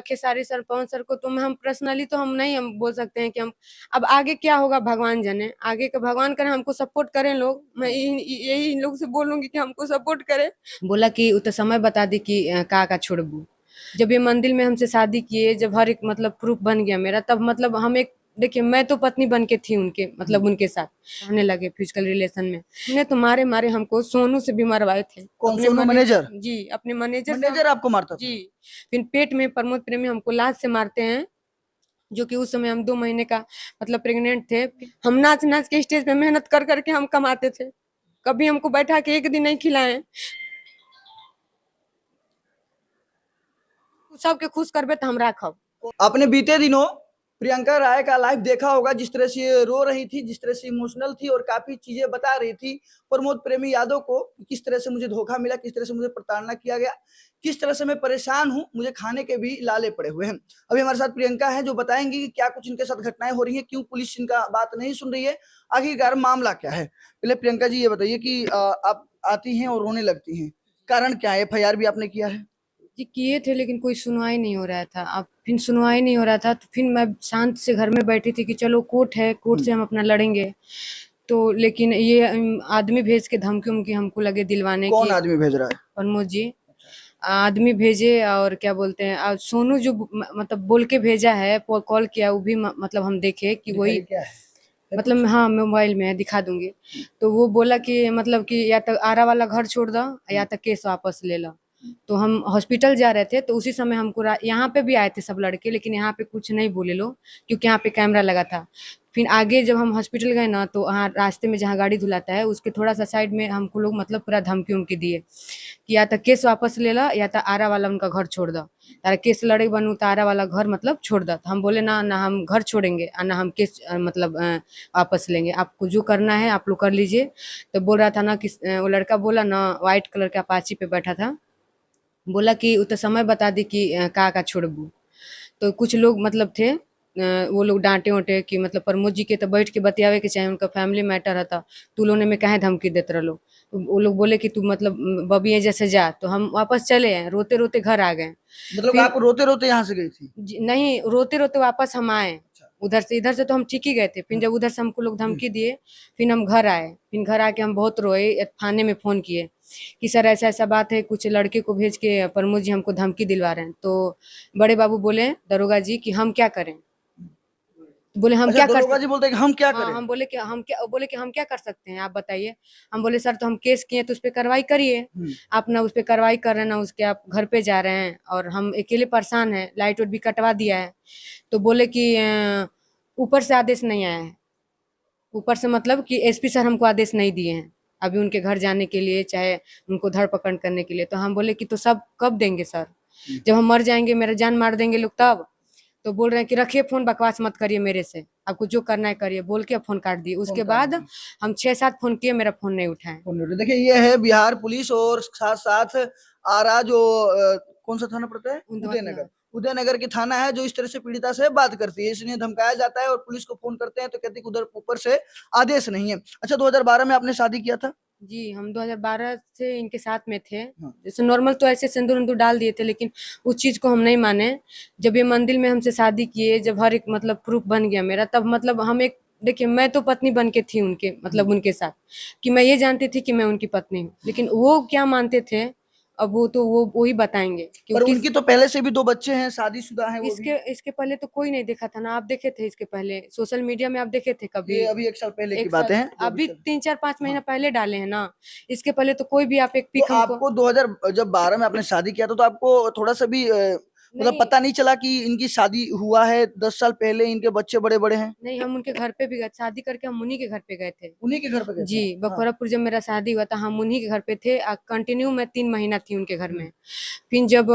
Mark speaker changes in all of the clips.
Speaker 1: Khesari sir, पवन sir को तो हम पर्सनली तो हम नहीं हम बोल सकते हैं कि हम अब आगे क्या होगा भगवान जाने, आगे का भगवान करे, हमको सपोर्ट करें लोग। मैं यही इन लोग से बोलूंगी कि हमको सपोर्ट करें। बोला कि उ तो समय बता दी कि का छोड़बू। जब ये मंदिर में हमसे शादी किए, जब हर एक मतलब प्रूफ बन गया मेरा, तब मतलब हम एक देखिए मैं तो पत्नी बन के थी उनके, मतलब उनके साथ रहने लगे फिजिकल रिलेशन में। उन्हें तो मारे मारे हमको सोनू से भी मरवाए थे।
Speaker 2: कौन, सोनू मैनेजर?
Speaker 1: जी, अपने मैनेजर
Speaker 2: मैनेजर आपको मारता था?
Speaker 1: जी। फिर पेट में प्रमोद प्रेमी हमको लात से मारते हैं, जो कि उस समय हम 2 महीने का मतलब प्रेग्नेंट थे। हम नाच नाच के स्टेज पे मेहनत कर करके हम कमाते थे, कभी हमको बैठा के एक दिन नहीं खिलाए। सबके खुश करबे तो हम राखब।
Speaker 2: आपने बीते दिनों प्रियंका राय का लाइव देखा होगा, जिस तरह से ये रो रही थी, जिस तरह से इमोशनल थी और काफी चीजें बता रही थी प्रमोद प्रेमी यादव को, किस तरह से मुझे धोखा मिला, किस तरह से मुझे प्रताड़ना किया गया, किस तरह से मैं परेशान हूं, मुझे खाने के भी लाले पड़े हुए हैं। अभी हमारे साथ प्रियंका है जो बताएंगी कि क्या कुछ इनके साथ घटनाएं हो रही है, क्यों पुलिस इनका बात नहीं सुन रही है, आखिरकार मामला क्या है। पहले प्रियंका जी ये बताइए कि आप आती हैं और रोने लगती हैं, कारण क्या है? FIR भी आपने किया है?
Speaker 1: जी किए थे, लेकिन कोई सुनवाई नहीं हो रहा था। अब फिर सुनवाई नहीं हो रहा था तो फिर मैं शांत से घर में बैठी थी कि चलो कोर्ट है, कोर्ट से हम अपना लड़ेंगे। तो लेकिन ये आदमी भेज के धमकी उमकी हमको लगे दिलवाने की।
Speaker 2: कौन आदमी भेज रहा है?
Speaker 1: प्रमोद जी आदमी भेजे, और क्या बोलते हैं सोनू जो मतलब बोल के भेजा है, कॉल किया, वो भी मतलब हम देखे कि वही
Speaker 2: क्या है?
Speaker 1: मतलब हाँ मोबाइल में है, दिखा दूंगी। तो वो बोला कि मतलब कि या तो आरा वाला घर छोड़ दो या तो केस वापस ले लो। तो हम हॉस्पिटल जा रहे थे, तो उसी समय हमको यहाँ पे भी आए थे सब लड़के, लेकिन यहाँ पे कुछ नहीं बोले लोग, क्योंकि यहाँ पे कैमरा लगा था। फिर आगे जब हम हॉस्पिटल गए ना, तो वहाँ रास्ते में जहाँ गाड़ी धुलाता है उसके थोड़ा सा साइड में हमको लोग मतलब पूरा धमकी उमकी दिए कि या तो केस वापस ले ला या तो आरा वाला उनका घर छोड़ दो। तारा केस लड़े बनू तो आरा वाला घर मतलब छोड़ दो। तो हम बोले ना ना हम घर छोड़ेंगे और ना हम केस मतलब वापस लेंगे, आपको जो करना है आप लोग कर लीजिए। तो बोल रहा था ना कि वो लड़का बोला ना, व्हाइट कलर के अपाची पे बैठा था, बोला कि उ तो समय बता दी कि का छोड़बू। तो कुछ लोग मतलब थे वो लोग डांटे उटे कि मतलब प्रमोद जी के तो बैठ के बतियावे के चाहे, उनका फैमिली मैटर था, तू लोगों ने में काहे धमकी देते रहो। तो वो लोग बोले कि तू मतलब बबी जैसे जा। तो हम वापस चले आए, रोते रोते घर आ गए।
Speaker 2: मतलब आप रोते रोते यहाँ से गई थी?
Speaker 1: नहीं, रोते रोते वापस हम आए उधर से। इधर से तो हम ठीक ही गए थे, फिर जब उधर से हमको लोग धमकी दिए, फिर हम घर आए। फिर घर आके हम बहुत रोए, थाने में फोन किए कि सर ऐसा ऐसा बात है, कुछ लड़के को भेज के प्रमोद जी हमको धमकी दिलवा रहे हैं। तो बड़े बाबू बोले दरोगा जी कि हम क्या करें। बोले हम
Speaker 2: अच्छा,
Speaker 1: क्या कर
Speaker 2: दरोगा जी
Speaker 1: सकते।
Speaker 2: बोलते हैं कि हम क्या
Speaker 1: हाँ,
Speaker 2: करें?
Speaker 1: हम बोले कि हम क्या कर सकते हैं, आप बताइए। हम बोले सर तो हम केस किए तो उस पर कार्रवाई करिए। आप ना उस पर कार्रवाई कर रहे हैं ना उसके, आप घर पे जा रहे हैं और हम अकेले परेशान हैं, लाइट वाइट भी कटवा दिया है। तो बोले कि ऊपर से आदेश नहीं आया है, ऊपर से मतलब कि SP सर हमको आदेश नहीं दिए हैं अभी उनके घर जाने के लिए, चाहे उनको धर पकड़ करने के लिए। तो हम बोले कि तो सब कब देंगे सर, जब हम मर जाएंगे, मेरा जान मार देंगे लोग तब। तो बोल रहे हैं कि रखिए फोन, बकवास मत करिए मेरे से, आपको जो करना है करिए, बोल के फोन काट दिए। उसके बाद हम 6-7 फोन किए, मेरा फोन नहीं उठाए।
Speaker 2: देखिए ये है बिहार पुलिस, और साथ साथ आरा जो कौन सा थाना पड़ता है? उदयनगर। उदयनगर की थाना है जो इस तरह से पीड़िता से बात करती है, इसलिए धमकाया जाता है और पुलिस को फोन करते हैं तो कहती है उधर ऊपर से आदेश नहीं है। अच्छा, 2012 में आपने शादी किया था?
Speaker 1: जी, हम 2012 से इनके साथ में थे। जैसे नॉर्मल तो ऐसे सिंदूर उंदूर डाल दिए थे, लेकिन उस चीज को हम नहीं माने। जब ये मंदिर में हमसे शादी किए, जब हर एक मतलब प्रूफ बन गया मेरा, तब मतलब हम एक देखिए मैं तो पत्नी बन के थी उनके, मतलब उनके साथ, कि मैं ये जानती थी कि मैं उनकी पत्नी हूँ, लेकिन वो क्या मानते थे अब वो तो वो ही बताएंगे
Speaker 2: पर
Speaker 1: क्योंकि
Speaker 2: उनकी तो पहले से भी 2 बच्चे हैं, शादीशुदा हैं वो भी।
Speaker 1: इसके पहले तो कोई नहीं देखा था ना, आप देखे थे इसके पहले सोशल मीडिया में, आप देखे थे कभी?
Speaker 2: ये अभी 1 साल पहले की
Speaker 1: 1 साल
Speaker 2: बातें हैं जो अभी
Speaker 1: अभी
Speaker 2: चल।
Speaker 1: 3-4-5 महीना पहले डाले हैं ना, इसके पहले तो कोई भी आप एक
Speaker 2: तो
Speaker 1: पिक हमको
Speaker 2: आपको 2000 जब 12 में आपने शादी किया था तो आपको थोड़ा सा भी मतलब
Speaker 1: नहीं
Speaker 2: पता नहीं चला कि इनकी शादी हुआ है, 10 साल पहले इनके बच्चे बड़े बड़े हैं?
Speaker 1: नहीं, हम उनके घर पे भी गए, शादी करके हम उन्हीं के घर पे गए थे।
Speaker 2: उन्हीं के घर पे गए
Speaker 1: जी,
Speaker 2: थे? हाँ।
Speaker 1: बखोरापुर जब मेरा शादी हुआ था, हम उन्हीं के घर पे थे। कंटिन्यू मैं 3 महीना थी उनके घर में। फिर जब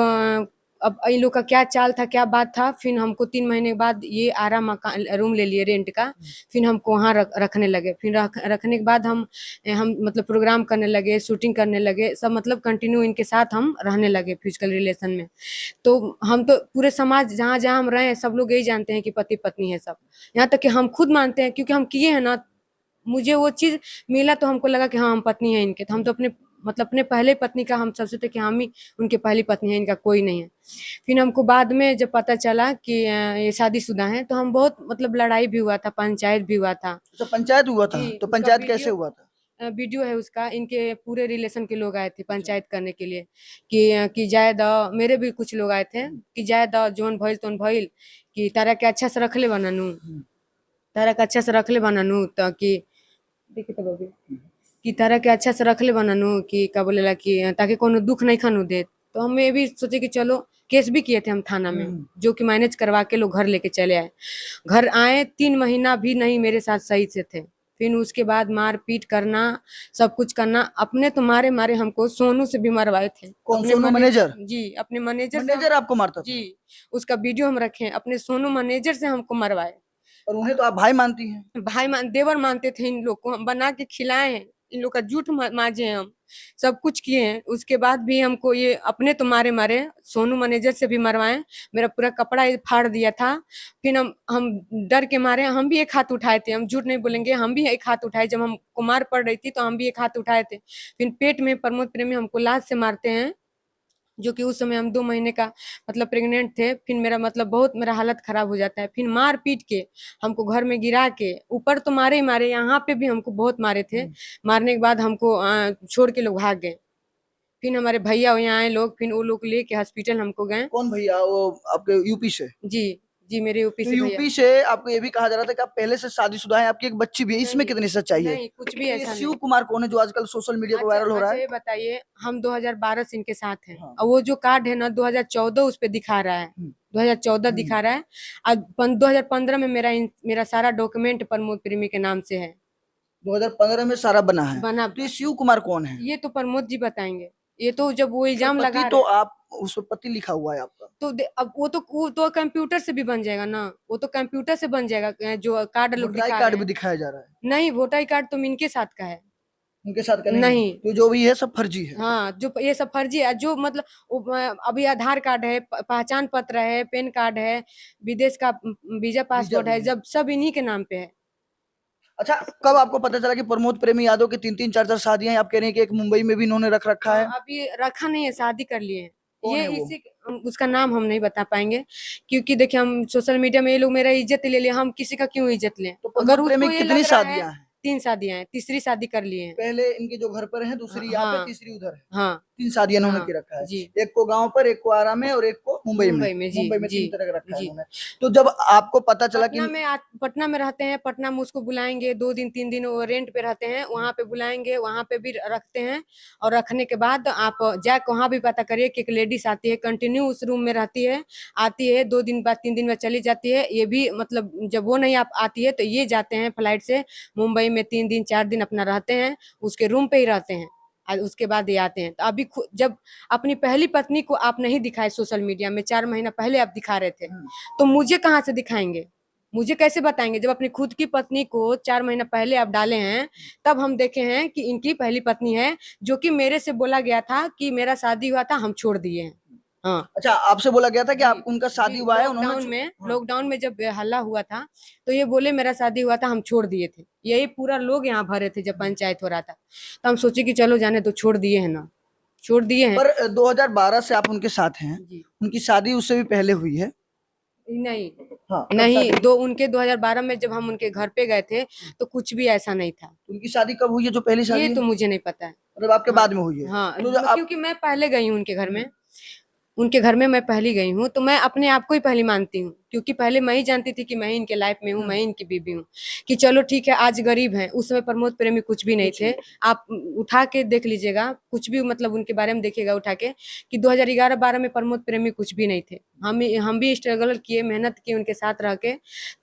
Speaker 1: अब इन लोग का क्या चाल था, क्या बात था, फिर हमको 3 महीने बाद ये आरा मकान रूम ले लिए रेंट का। फिर हमको वहाँ रखने लगे। फिर रखने के बाद हम मतलब प्रोग्राम करने लगे, शूटिंग करने लगे, सब मतलब कंटिन्यू इनके साथ हम रहने लगे फिजिकल रिलेशन में। तो हम तो पूरे समाज जहाँ जहाँ हम रहे हैं, सब लोग यही जानते हैं कि पति पत्नी है सब। यहाँ तक कि हम खुद मानते हैं, क्योंकि हम किए हैं ना, मुझे वो चीज मिला तो हमको लगा कि हाँ हम पत्नी है इनके। तो हम तो अपने मतलब अपने पहले पत्नी का हम सबसे थे कि हम ही उनके पहली पत्नी है, इनका कोई नहीं है। फिर हमको बाद में जब पता चला कि ये शादीशुदा हैं, तो हम बहुत मतलब लड़ाई भी हुआ था, पंचायत भी हुआ था।
Speaker 2: तो पंचायत हुआ था,
Speaker 1: जी,
Speaker 2: तो
Speaker 1: उसका
Speaker 2: पंचायत कैसे
Speaker 1: वीडियो
Speaker 2: हुआ था?
Speaker 1: वीडियो है उसका। इनके पूरे रिलेशन के लोग आए थे पंचायत करने के लिए कि जाए द, मेरे भी कुछ लोग आए थे कि जाए द, जोन भइल तोन भइल, कि तारा के अच्छा से रखले बनानू, तारा के अच्छा से रखले बनानू, तो कि देखी तो बबी कि तारा के अच्छा से रखले बनानू, कि का बोलेला कि ताकि कोनो दुख नहीं खानू दे। तो हम ये भी सोचे कि चलो केस भी किए थे हम थाना में, जो कि मैनेज करवा के लोग घर लेके चले आए। घर आए 3 महीना भी नहीं मेरे साथ सही से थे। फिर उसके बाद मार पीट करना, सब कुछ करना। अपने तो मारे मारे हमको सोनू से भी मरवाए थे।
Speaker 2: कौन,
Speaker 1: अपने
Speaker 2: सोनू मैनेजर?
Speaker 1: जी, अपने मैनेजर से
Speaker 2: मैनेजर आपको मारता था?
Speaker 1: जी, उसका वीडियो हम रखे हैं। अपने सोनू मैनेजर से हमको मरवाए।
Speaker 2: और उन्हें तो आप भाई मानती हैं।
Speaker 1: भाई देवर मानते थे इन लोग को, हम बना के खिलाए हैं, इन लोग का जूठ मांजे हैं हम, सब कुछ किए हैं। उसके बाद भी हमको ये अपने तो मारे मारे, सोनू मैनेजर से भी मरवाए। मेरा पूरा कपड़ा फाड़ दिया था। फिर हम डर के मारे हम भी एक हाथ उठाए थे, हम झूठ नहीं बोलेंगे, हम भी एक हाथ उठाए। जब हम कुमार पड़ रही थी तो हम भी एक हाथ उठाए थे। फिर पेट में प्रमोद प्रेमी हमको लात से मारते हैं, जो कि उस समय हम 2 महीने का मतलब प्रेग्नेंट थे। फिर मेरा मतलब बहुत मेरा हालत खराब हो जाता है। फिर मार पीट के हमको घर में गिरा के, ऊपर तो मारे ही मारे, यहाँ पे भी हमको बहुत मारे थे। मारने के बाद हमको छोड़ के लोग भाग गए। फिर हमारे भैया यहाँ आए लोग, फिर वो लोग लेके हॉस्पिटल हमको गए।
Speaker 2: कौन भैया? वो आपके यूपी से?
Speaker 1: जी जी, मेरे यूपी
Speaker 2: तो
Speaker 1: से भैया।
Speaker 2: यूपी से आपको ये भी कहा जा रहा था कि आप पहले से शादीशुदा हैं, आपकी एक बच्ची भी है, इसमें
Speaker 1: नहीं
Speaker 2: कितनी सच्चाई है?
Speaker 1: नहीं, कुछ भी
Speaker 2: तो ये
Speaker 1: ऐसा
Speaker 2: शिव
Speaker 1: नहीं।
Speaker 2: कुमार कौन है जो आजकल सोशल मीडिया पर
Speaker 1: अच्छा
Speaker 2: वायरल हो रहा
Speaker 1: अच्छा,
Speaker 2: है?
Speaker 1: ये बताइए, हम 2012 से इनके साथ हैं।
Speaker 2: हाँ।
Speaker 1: और वो जो कार्ड है ना 2014 उस पे दिखा रहा है, 2014 दिखा रहा है। और 2015 में मेरा सारा डॉक्यूमेंट प्रमोद प्रेमी के नाम से है।
Speaker 2: 2015 में सारा बना है।
Speaker 1: बना,
Speaker 2: तो ये शिव कुमार कौन है?
Speaker 1: ये तो प्रमोद जी बताएंगे। ये तो जब वो
Speaker 2: पर
Speaker 1: इल्जाम
Speaker 2: पति
Speaker 1: लगा
Speaker 2: तो
Speaker 1: रहे हैं,
Speaker 2: आप, उस पर पति लिखा हुआ है आपका।
Speaker 1: तो अब वो तो कंप्यूटर से भी बन जाएगा ना, वो तो कंप्यूटर से बन जाएगा। जो कार्ड लोग
Speaker 2: वोटर आई
Speaker 1: दिखा रहे
Speaker 2: कार्ड भी
Speaker 1: हैं,
Speaker 2: दिखाया जा रहा है।
Speaker 1: नहीं वोटर आई कार्ड तो इनके साथ का है।
Speaker 2: उनके साथ का नहीं है,
Speaker 1: नहीं,
Speaker 2: तो जो भी है सब फर्जी है।
Speaker 1: हाँ, जो ये सब फर्जी है। जो मतलब अभी आधार कार्ड है, पहचान पत्र है, पैन कार्ड है, विदेश का वीजा
Speaker 2: वीजा
Speaker 1: पासपोर्ट
Speaker 2: भी
Speaker 1: है,
Speaker 2: है।
Speaker 1: जब सब इन्हीं के नाम पे है।
Speaker 2: अच्छा, कब आपको पता चला कि प्रमोद प्रेमी यादव की 3-3 4-4 शादियां हैं? आप कह रहे हैं कि एक मुंबई में भी इन्होंने रख रखा है।
Speaker 1: अभी रखा नहीं है, शादी कर लिए हैं।
Speaker 2: कौन
Speaker 1: ये
Speaker 2: है वो?
Speaker 1: इसी, उसका नाम हम नहीं बता पाएंगे, क्योंकि देखिए हम सोशल मीडिया में ये लोग मेरा इज्जत ले लिए, हम किसी का क्यों इज्जत लें।
Speaker 2: तो
Speaker 1: अगर
Speaker 2: प्रमोद प्रेमी
Speaker 1: उसको ये
Speaker 2: कितनी
Speaker 1: लग रहा है,
Speaker 2: शादियां हैं?
Speaker 1: 3 शादियां हैं, तीसरी शादी कर लिए हैं।
Speaker 2: पहले इनके जो घर पर है, दूसरी यहाँ पे,
Speaker 1: हाँ
Speaker 2: तीसरी उधर है।
Speaker 1: हाँ
Speaker 2: 3 शादियां इन्होंने
Speaker 1: हाँ
Speaker 2: की रखा है।
Speaker 1: जी,
Speaker 2: एक को गांव पर, एक को आरा में, और एक को मुंबई में।
Speaker 1: मुंबई में। जी
Speaker 2: मुंबई में
Speaker 1: जी
Speaker 2: 3 तरह का रखा है
Speaker 1: जी।
Speaker 2: इन्होंने। तो जब आपको पता चला कि
Speaker 1: पटना में रहते हैं, पटना में उसको बुलाएंगे, 2 दिन 3 दिन वो रेंट पे रहते हैं, वहाँ पे बुलाएंगे, वहाँ पे भी रखते हैं। और रखने के बाद आप जाके वहाँ भी पता करिए कि एक लेडीज आती है, कंटिन्यू उस रूम में रहती है, आती है 2 दिन बाद 3 दिन में चली जाती है। ये भी मतलब जब वो नहीं आती है तो ये जाते हैं फ्लाइट से मुंबई में, 3 दिन 4 दिन अपना रहते हैं, उसके रूम पे ही रहते हैं। और उसके बाद ये आते हैं। तो अभी जब अपनी पहली पत्नी को आप नहीं दिखाए सोशल मीडिया में, 4 महीना पहले आप दिखा रहे थे, तो मुझे कहाँ से दिखाएंगे, मुझे कैसे बताएंगे? जब अपनी खुद की पत्नी को 4 महीना पहले आप डाले हैं, तब हम देखे हैं कि इनकी पहली पत्नी है, जो कि मेरे से बोला गया था कि मेरा शादी हुआ था, हम छोड़ दिए हैं। हाँ
Speaker 2: अच्छा, आपसे बोला गया था कि आप, उनका शादी
Speaker 1: जी,
Speaker 2: हुआ है, उन्होंने
Speaker 1: लॉकडाउन में जब हल्ला हुआ था, तो ये बोले मेरा शादी हुआ था, हम छोड़ दिए थे। यही पूरा लोग यहाँ भरे थे जब पंचायत हो रहा था, तो हम सोचे कि चलो जाने तो, छोड़ दिए हैं ना, छोड़ दिए हैं।
Speaker 2: पर 2012 से आप उनके साथ हैं,
Speaker 1: जी
Speaker 2: उनकी शादी उससे भी पहले हुई है?
Speaker 1: नहीं
Speaker 2: हाँ, कब
Speaker 1: नहीं,
Speaker 2: शादी?
Speaker 1: उनके 2012 में जब हम उनके घर पे गए थे, तो कुछ भी ऐसा नहीं था।
Speaker 2: उनकी शादी कब हुई है, जो पहली शादी
Speaker 1: ये
Speaker 2: है?
Speaker 1: तो मुझे नहीं पता है।
Speaker 2: मतलब आपके
Speaker 1: हाँ
Speaker 2: बाद में हुई है?
Speaker 1: हाँ,
Speaker 2: तो जो आप,
Speaker 1: क्योंकि मैं पहले गई हूँ उनके घर में, उनके घर में मैं पहली गई हूँ, तो मैं अपने आप को ही पहली मानती हूँ, क्योंकि पहले मैं ही जानती थी कि मैं ही इनके लाइफ में हूँ, मैं ही इनकी बीबी हूँ। कि चलो ठीक है, आज गरीब हैं, उस समय प्रमोद प्रेमी कुछ भी नहीं थे। आप उठा के देख लीजिएगा, कुछ भी मतलब उनके बारे में देखिएगा उठा के, कि 2011-12 में प्रमोद प्रेमी कुछ भी नहीं थे। हम भी स्ट्रगल किए, मेहनत किए उनके साथ रह के,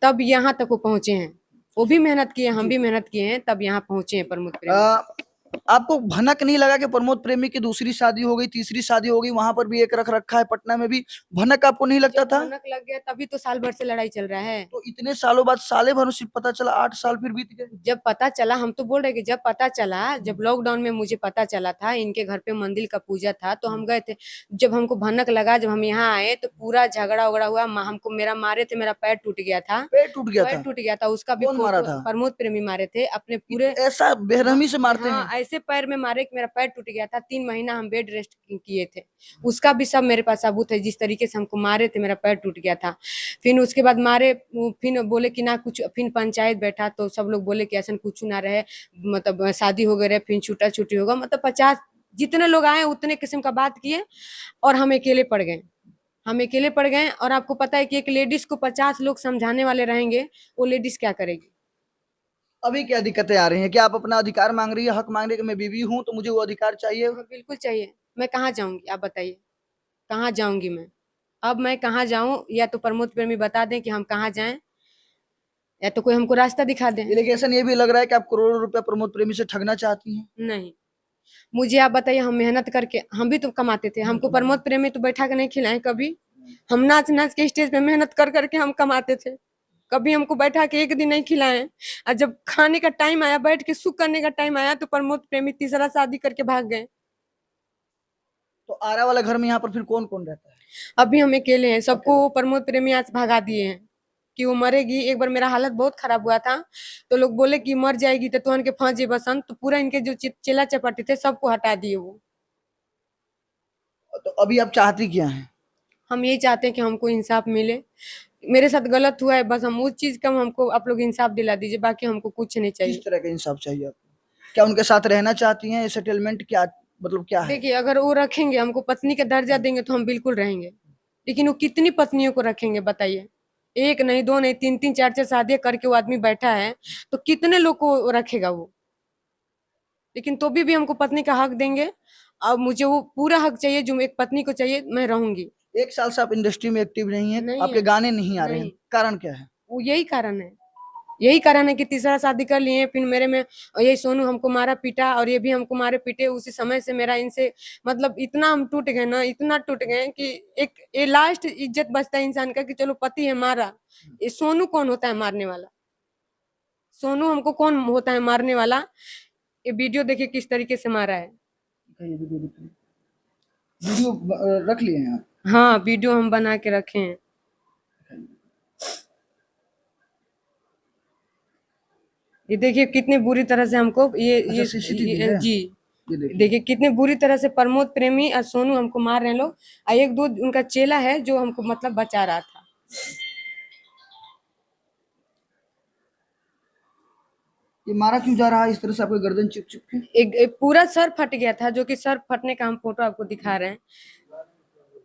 Speaker 1: तब यहाँ तक वो पहुंचे हैं। वो भी मेहनत किए, हम भी मेहनत किए हैं, तब यहाँ पहुंचे हैं प्रमोद प्रेमी।
Speaker 2: आपको भनक नहीं लगा कि प्रमोद प्रेमी की दूसरी शादी हो गई, तीसरी शादी हो गई, वहां पर भी एक रख रखा है, पटना में भी? भनक आपको नहीं लगता
Speaker 1: जब
Speaker 2: था?
Speaker 1: भनक लग गया तभी तो साल भर से लड़ाई चल रहा है।
Speaker 2: तो इतने सालों बाद, साले भर सिर्फ पता चला, 8 साल फिर बीत गए।
Speaker 1: जब पता चला, हम तो बोल रहे कि जब पता चला, जब लॉकडाउन में मुझे पता चला था, इनके घर पे मंदिर का पूजा था, तो हम गए थे। जब हमको भनक लगा, जब हम यहाँ आए, तो पूरा झगड़ा उगड़ा हुआ, हमको मेरा मारे थे, मेरा पैर टूट गया था।
Speaker 2: पेट टूट गया
Speaker 1: पैर
Speaker 2: था?
Speaker 1: टूट गया था, उसका भी
Speaker 2: कौन मारा
Speaker 1: फोटो
Speaker 2: था?
Speaker 1: प्रमोद प्रेमी मारे थे अपने पूरे।
Speaker 2: ऐसा बेरहमी से मारते
Speaker 1: हाँ,
Speaker 2: हैं?
Speaker 1: ऐसे पैर में मारे कि मेरा पैर टूट गया था। 3 महीना हम बेड रेस्ट किए थे, उसका भी सब मेरे पास सबूत है। जिस तरीके से हमको मारे थे, मेरा पैर टूट गया था। फिर उसके बाद मारे, फिर बोले कि ना कुछ, फिर पंचायत बैठा तो सब लोग बोले कि ऐसा कुछ ना रहे, मतलब शादी हो गए रहे, फिर छूटा छूटी होगा, मतलब 50 जितने लोग आए उतने किस्म का बात किए और हम अकेले पड़ गए। हम अकेले पड़ गए। और आपको पता है कि एक लेडीज को 50 लोग समझाने वाले रहेंगे, वो लेडीज क्या करेगी?
Speaker 2: अभी क्या दिक्कतें आ रही हैं? क्या आप अपना अधिकार मांग रही है, हक मांग रही है कि मैं बीवी हूं तो मुझे वो अधिकार चाहिए?
Speaker 1: हाँ, बिल्कुल चाहिए। मैं कहाँ जाऊंगी, आप बताइए, कहाँ जाऊंगी मैं? अब मैं कहाँ जाऊं? या तो प्रमोद प्रेमी बता दें कि हम कहाँ जाएं, या तो कोई हमको रास्ता दिखा दें।
Speaker 2: एलिगेशन ये भी लग रहा है कि आप करोड़ों रुपया प्रमोद प्रेमी से ठगना चाहती हैं।
Speaker 1: नहीं, मुझे आप बताइए, हम मेहनत करके, हम भी तो कमाते थे, हमको प्रमोद प्रेमी तो बैठा के नहीं खिलाए कभी। हम नाच नाच के स्टेज पे मेहनत कर करके हम कमाते थे, कभी हमको बैठा के एक दिन नहीं खिलाए। और जब खाने का टाइम आया, बैठ के सुख करने का टाइम आया, तो प्रमोद प्रेमी तीसरा शादी करके भाग गए।
Speaker 2: तो आरा वाला घर में यहाँ पर फिर कौन कौन रहता है?
Speaker 1: अभी हम अकेले हैं, सबको प्रमोद प्रेमी आज भगा दिए हैं कि वो मरेगी। एक बार मेरा हालत बहुत खराब हुआ था, तो लोग बोले कि मर जाएगी तो तुहन के फंस जे बसंत, तो पूरा इनके जो चेला चपाटी थे सबको हटा दिए वो।
Speaker 2: तो अभी आप चाहती क्या हैं?
Speaker 1: हम यही चाहते हैं कि हमको इंसाफ मिले। मेरे साथ गलत हुआ है, बस हम उस चीज का हमको आप लोग इंसाफ दिला दीजिए, बाकी हमको कुछ नहीं
Speaker 2: किस
Speaker 1: चाहिए।
Speaker 2: तरह का इंसाफ चाहिए आपको? क्या उनके साथ रहना चाहती हैं? सेटलमेंट क्या, मतलब क्या है?
Speaker 1: देखिए, अगर वो रखेंगे, हमको पत्नी का दर्जा देंगे तो हम बिल्कुल रहेंगे, लेकिन वो कितनी पत्नियों को रखेंगे बताइए? एक नहीं, दो नहीं, तीन तीन चार चार शादियां करके वो आदमी बैठा है, तो कितने लोग को रखेगा वो? लेकिन तो भी हमको पत्नी का हक देंगे। अब मुझे वो पूरा हक चाहिए जो एक पत्नी को चाहिए, मैं रहूंगी।
Speaker 2: 1 साल से आप इंडस्ट्री में एक्टिव नहीं है,
Speaker 1: नहीं
Speaker 2: आपके
Speaker 1: है,
Speaker 2: गाने नहीं आ रहे हैं,
Speaker 1: नहीं,
Speaker 2: कारण क्या है?
Speaker 1: वो यही कारण है। यही कारण है कि तीसरा शादी कर लिए। फिर मेरे में यही सोनू हमको मारा पीटा, और ये भी हमको मारे पीटे। उसी समय से मेरा इनसे मतलब इतना हम टूट गए ना, इतना टूट गए कि एक ये लास्ट इज्जत बचता है इंसान का कि चलो पति है मारा, ये सोनू कौन होता है मारने वाला? सोनू हमको कौन होता है मारने वाला? ये वीडियो देखिए किस तरीके से मारा है।
Speaker 2: वीडियो रख लिए हैं आप?
Speaker 1: हाँ, वीडियो हम बना के रखे हैं। ये देखिए कितनी बुरी तरह से हमको
Speaker 2: अच्छा, सीसीटीवी है?
Speaker 1: जी,
Speaker 2: ये देखिए।
Speaker 1: देखिए कितने बुरी तरह से प्रमोद प्रेमी और सोनू हमको मार रहे हैं लोग। और एक दो उनका चेला है जो हमको मतलब बचा रहा था।
Speaker 2: ये मारा क्यों जा रहा है इस तरह से, आपकी गर्दन चिप चिप के?
Speaker 1: एक पूरा सर फट गया था, जो कि सर फटने का हम फोटो आपको दिखा रहे हैं।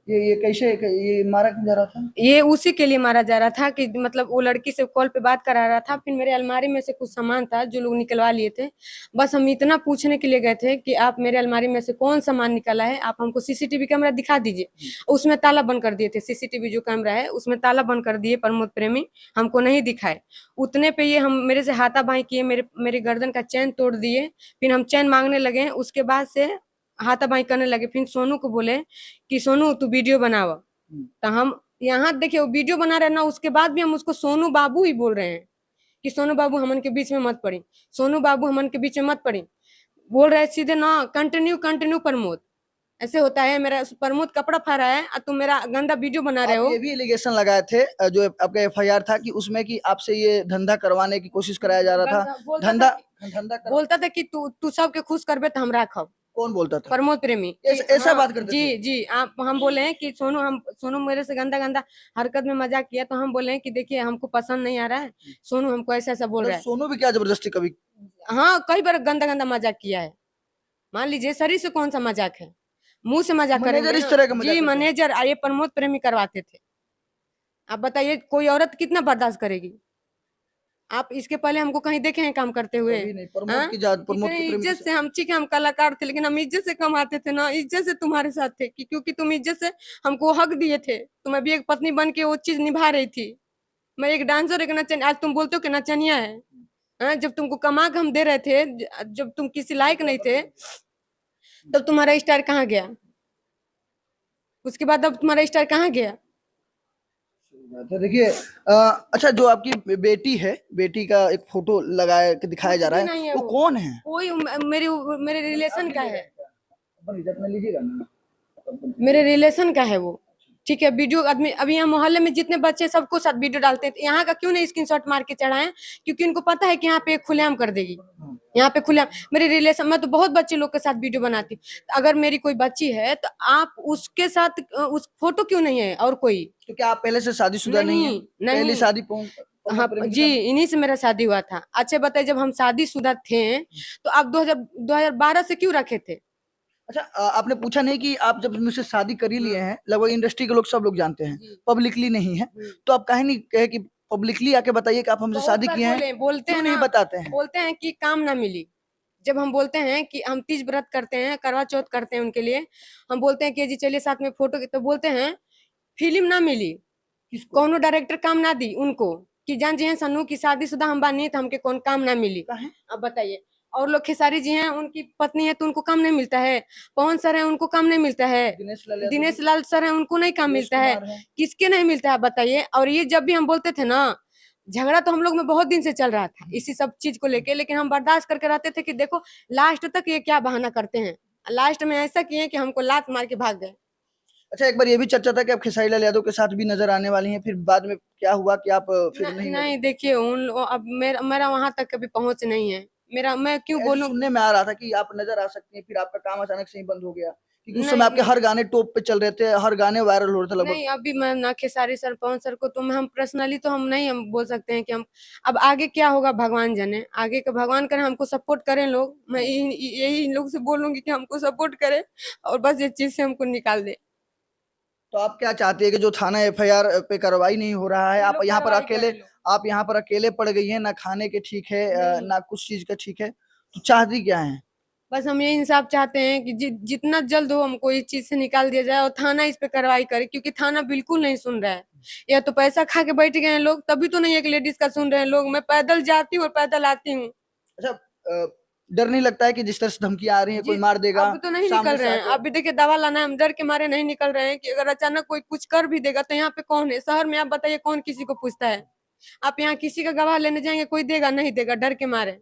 Speaker 2: ये कैसे, ये मारा क्यों जा रहा था?
Speaker 1: ये उसी के लिए मारा जा रहा था कि मतलब वो लड़की से कॉल पे बात करा रहा था। फिर मेरे अलमारी में से कुछ सामान था जो लोग निकलवा लिए थे। बस हम इतना पूछने के लिए गए थे कि आप मेरे अलमारी में से कौन सामान निकाला है, आप हमको सीसीटीवी कैमरा दिखा दीजिए। उसमें ताला बंद कर दिए थे, सीसीटीवी जो कैमरा है उसमें ताला बंद कर दिए प्रमोद प्रेमी, हमको नहीं दिखाए। उतने पे ये हम मेरे से हाथापाई किए, मेरे गर्दन का चैन तोड़ दिए। फिर हम चैन मांगने लगे, उसके बाद से हाथापाई करने लगे। फिर सोनू को बोले कि सोनू तू वीडियो बनावा। तो हम यहाँ देखिए वो वीडियो बना रहे ना, उसके बाद भी हम उसको सोनू बाबू ही बोल रहे हैं कि सोनू बाबू हमन के बीच में मत पड़ी, सोनू बाबू हमन के बीच में मत पड़ी। बोल रहे सीधे ना, कंटिन्यू कंटिन्यू प्रमोद। ऐसे होता है? मेरा प्रमोद कपड़ा फाड़ा है और तुम मेरा गंदा वीडियो बना रहे
Speaker 2: आप
Speaker 1: हो।
Speaker 2: ये भी एलिगेशन लगाए थे जो आपका एफआईआर था कि उसमें कि आपसे ये धंधा करवाने की कोशिश कराया जा रहा था। धंधा धंधा
Speaker 1: बोलता था कि तू सबके खुश करबे तो हम राखब।
Speaker 2: कौन बोलता था?
Speaker 1: प्रमोद प्रेमी
Speaker 2: ऐसा
Speaker 1: हाँ,
Speaker 2: बात करते थे?
Speaker 1: जी जी। आप हम बोले हैं कि सोनू मेरे से गंदा गंदा हरकत में मजाक किया, तो हम बोले हैं कि देखिए हमको पसंद नहीं आ रहा है, सोनू हमको ऐसा ऐसा बोल
Speaker 2: मतलब
Speaker 1: रहा है।
Speaker 2: सोनू भी क्या जबरदस्ती कभी?
Speaker 1: हाँ, कई बार गंदा गंदा मजाक किया है। मान लीजिए शरीर से कौन सा मजाक है, मुंह से मजाक
Speaker 2: मैनेजर
Speaker 1: करेंगे
Speaker 2: इस
Speaker 1: ना।
Speaker 2: तरह का मजाक
Speaker 1: जी,
Speaker 2: करते हैं?
Speaker 1: मैनेजर ये प्रमोद प्रेमी करवाते थे। आप बताइए कोई औरत कितना बर्दाश्त करेगी? आप इसके पहले हमको कहीं देखे हैं काम करते हुए?
Speaker 2: कभी नहीं।
Speaker 1: हाँ?
Speaker 2: प्रमोद
Speaker 1: इतने
Speaker 2: की प्रेमी
Speaker 1: इज्जत से हम, ठीक है हम कलाकार थे, लेकिन हम इज्जत से कमाते थे ना, इज्जत से तुम्हारे साथ थे कि क्योंकि तुम इज्जत से हमको हक दिए थे। तुम्हें भी एक पत्नी बन के वो चीज निभा रही थी। मैं एक डांसर, एक नचन, आज तुम बोलते हो कि नचनिया है। हाँ? जब तुमको कमा के हम दे रहे थे, जब तुम किसी लायक नहीं थे, तब तुम्हारा स्टार कहाँ गया? उसके बाद अब तुम्हारा स्टार कहाँ गया?
Speaker 2: तो देखिए अच्छा, जो आपकी बेटी है, बेटी का एक फोटो लगाया के दिखाया जा रहा
Speaker 1: कुछ भी
Speaker 2: है,
Speaker 1: नहीं है
Speaker 2: वो कौन है?
Speaker 1: कोई मेरे रिलेशन का है।
Speaker 2: अपन इज्जत में लीजिएगा ना।
Speaker 1: मेरे रिलेशन का है वो। ठीक है, वीडियो आदमी अभी यहाँ मोहल्ले में जितने बच्चे सबको साथ वीडियो डालते हैं, तो यहाँ का क्यों नहीं स्क्रीनशॉट मार के चढ़ाएं? क्योंकि उनको पता है कि यहाँ पे खुलेआम कर देगी, यहाँ पे खुलेआम। मेरे रिलेशन मैं तो बहुत बच्चे लोग के साथ वीडियो बनाती हूँ। अगर मेरी कोई बच्ची है तो आप उसके साथ उस फोटो क्यों नहीं है? और कोई
Speaker 2: तो क्या आप पहले से शादीशुदा नहीं है?
Speaker 1: नहीं
Speaker 2: पहली
Speaker 1: नहीं
Speaker 2: शादी
Speaker 1: हाँ जी, इन्हीं से मेरा शादी हुआ था। अच्छा बताइए, जब हम शादीशुदा थे तो आप 2012 से क्यों रखे थे?
Speaker 2: अच्छा, आपने पूछा नहीं कि आप जब मुझसे शादी कर ही लिए हैं, लगभग इंडस्ट्री के लोग सब लोग जानते हैं,
Speaker 1: जी।
Speaker 2: पब्लिकली नहीं है, तो आप काहे नहीं कहे कि पब्लिकली आके बताइए कि आप हमसे
Speaker 1: बहुत
Speaker 2: शादी
Speaker 1: बार
Speaker 2: किए हैं?
Speaker 1: बोलते
Speaker 2: क्यों
Speaker 1: हैं
Speaker 2: नहीं
Speaker 1: ना,
Speaker 2: बताते हैं?
Speaker 1: बोलते हैं कि काम ना मिली। जब हम बोलते हैं कि हम तीज व्रत करते हैं, करवा चौथ करते हैं उनके लिए, हम बोलते हैं कि जी चलिए साथ में फोटो, तो बोलते हैं फिल्म ना मिली,
Speaker 2: किसको?
Speaker 1: कौनो डायरेक्टर काम ना दी उनको कि जान जी हैं सन्नू की शादीशुदा हम बानी तो हमके कौन काम ना मिली।
Speaker 2: काहे?
Speaker 1: अब बताइए, और लोग खेसारी जी हैं, उनकी पत्नी है तो उनको काम नहीं मिलता है, पवन सर है उनको काम नहीं मिलता है,
Speaker 2: दिनेश लाल यादव
Speaker 1: दिनेश
Speaker 2: जी,
Speaker 1: लाल सर है उनको नहीं काम
Speaker 2: सुरेश
Speaker 1: मिलता है,
Speaker 2: कुमार हैं।
Speaker 1: किसके नहीं मिलता है बताइए? और ये जब भी हम बोलते थे ना, झगड़ा तो हम लोग में बहुत दिन से चल रहा था इसी सब चीज को लेके, लेकिन हम बर्दाश्त करके रहते थे कि देखो लास्ट तक ये क्या बहाना करते हैं। लास्ट में ऐसा किए कि हमको लात मार के भाग गए।
Speaker 2: अच्छा, एक बार ये भी चर्चा था कि आप खेसारी लाल यादव के साथ भी नजर आने वाली हैं, फिर बाद में क्या हुआ कि आप फिर नहीं
Speaker 1: नहीं
Speaker 2: नजर?
Speaker 1: देखिए, अब मेरा वहां तक कभी पहुंच नहीं है। मेरा मैं क्यों
Speaker 2: ऐसे
Speaker 1: बोलूं?
Speaker 2: सुनने में आ रहा था कि आप नजर आ सकती हैं, फिर आपका काम अचानक से ही बंद हो गया, क्योंकि उस समय
Speaker 1: नहीं
Speaker 2: आपके
Speaker 1: नहीं
Speaker 2: हर गाने टॉप पे चल रहे थे, हर गाने वायरल हो रहे थे लगभग।
Speaker 1: नहीं, अभी मैं ना खेसारी सर पवन सर को तो हम पर्सनली तो हम नहीं हम बोल सकते हैं कि हम, अब आगे क्या होगा भगवान जाने, आगे का भगवान करें, हमको सपोर्ट करें लोग। मैं यही इन लोग से बोलूंगी कि हमको सपोर्ट करें और बस ये चीज से हमको निकाल दे।
Speaker 2: तो आप क्या चाहती है कि जो थाना एफआईआर पे कार्रवाई नहीं हो रहा है,
Speaker 1: ये
Speaker 2: आप
Speaker 1: लोग
Speaker 2: यहाँ पर
Speaker 1: कार्रवाई
Speaker 2: अकेले,
Speaker 1: करें लोग।
Speaker 2: आप यहाँ पर अकेले पड़ गई हैं, ना खाने के ठीक है,
Speaker 1: नहीं,
Speaker 2: ना कुछ चीज का ठीक है, तो चाहती क्या है?
Speaker 1: बस हम ये इंसाफ चाहते हैं कि जितना जल्द हो हमको इस चीज से निकाल दिया जाए और थाना इस पे कार्रवाई करे, क्योंकि थाना बिल्कुल नहीं सुन रहा है। या तो पैसा खा के बैठ गए हैं लोग, तभी तो नहीं एक लेडीज का सुन रहे हैं लोग। मैं पैदल जाती हूँ और पैदल आती हूँ।
Speaker 2: अच्छा, डर नहीं लगता है कि जिस तरह से धमकियां आ रही हैं,
Speaker 1: जी,
Speaker 2: कोई मार देगा
Speaker 1: अब तो नहीं निकल
Speaker 2: सामने से
Speaker 1: रहे हैं।
Speaker 2: आके?
Speaker 1: अभी देखिए दवा लाना है, हम डर के मारे नहीं निकल रहे हैं कि अगर अचानक कोई कुछ कर भी देगा तो यहाँ पे कौन है? शहर में आप बताइए कौन किसी को पूछता है? आप यहाँ किसी का गवाह लेने जाएंगे, कोई देगा नहीं देगा, डर के मारे।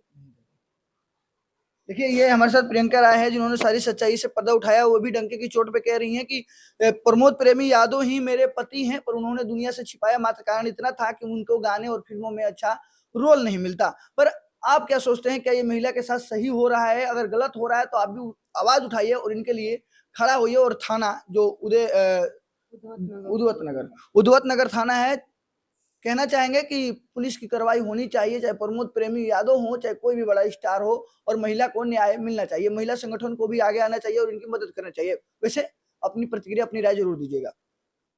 Speaker 2: देखिए, ये हमारे साथ प्रियंका राय है, जिन्होंने सारी सच्चाई से पर्दा उठाया। वो भी डंके की चोट पे कह रही हैं कि प्रमोद प्रेमी यादव ही मेरे पति हैं, पर उन्होंने दुनिया से छिपाया, मात्र कारण इतना था कि उनको गाने और फिल्मों में अच्छा रोल नहीं मिलता। पर आप क्या सोचते हैं, क्या ये महिला के साथ सही हो रहा है? अगर गलत हो रहा है तो आप भी आवाज उठाइए और इनके लिए खड़ा होइए। और थाना जो उद्वत नगर थाना है, कहना चाहेंगे कि पुलिस की कार्रवाई होनी चाहिए, चाहे प्रमोद प्रेमी यादव हो, चाहे कोई भी बड़ा स्टार हो, और महिला को न्याय मिलना चाहिए। महिला संगठन को भी आगे आना चाहिए और इनकी मदद करना चाहिए। वैसे अपनी प्रतिक्रिया, अपनी राय जरूर दीजिएगा।